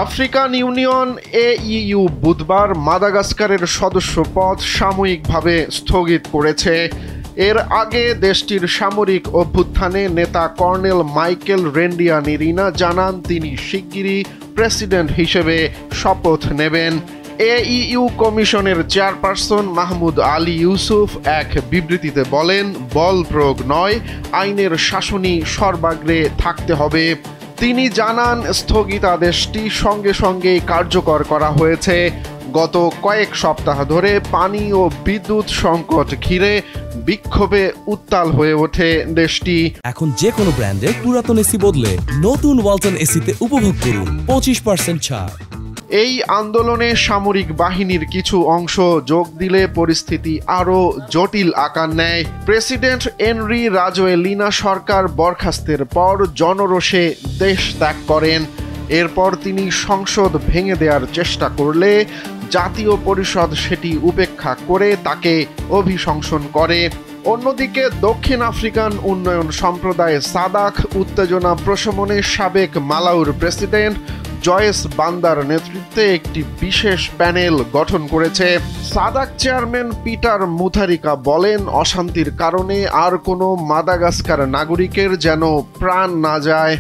African union AEU বুধবার মাদাগাস্কারের সদস্যপদ সাময়িকভাবে স্থগিত করেছে। এর আগে দেশটির সামরিক অভ্যুত্থানে নেতা কর্নেল মাইকেল রেন্ডিয়ানিরিনা জানান তিনি শিগগিরই প্রেসিডেন্ট হিসেবে শপথ নেবেন। AEU কমিশনের চেয়ারপারসন মাহমুদ আলী ইউসুফ এক বিবৃতিতে বলেন, বল প্রয়োগ নয়, আইনের শাসনই সর্বাগ্রে থাকতে হবে। তিনি জানান স্থগিতাদেশটি সঙ্গে সঙ্গেই কার্যকর করা হয়েছে। গত কয়েক সপ্তাহ ধরে পানি ও বিদ্যুৎ সংকট ঘিরে বিক্ষোভে উত্তাল হয়ে ওঠে দেশটি। এখন যে কোনো ব্র্যান্ডের পুরাতন এসি বদলে নতুন ওয়ালটন এসিতে উপভোগ করুন 25% ছাড়। এই আন্দোলনে সামরিক বাহিনীর কিছু অংশ যোগ দিলে পরিস্থিতি আরও জটিল আকার নেয়। প্রেসিডেন্ট এনরি রাজোয়েলিনা সরকার বরখাস্তের পর জনরোষে দেশ ত্যাগ করেন। এরপর তিনি সংসদ ভেঙে দেওয়ার চেষ্টা করলে জাতীয় পরিষদ সেটি উপেক্ষা করে তাকে অভিশংসন করে। অন্যদিকে দক্ষিণ আফ্রিকান উন্নয়ন সম্প্রদায় সাদাক উত্তেজনা প্রশমনে সাবেক মালাউর প্রেসিডেন্ট জয়েস বান্দার নেতৃত্বে একটি বিশেষ প্যানেল গঠন করেছে। সাদাক চেয়ারম্যান পিটার মুথারিকা বলেন, অশান্তির কারণে আর কোনো মাদাগাস্কার নাগরিকের যেন প্রাণ না যায়।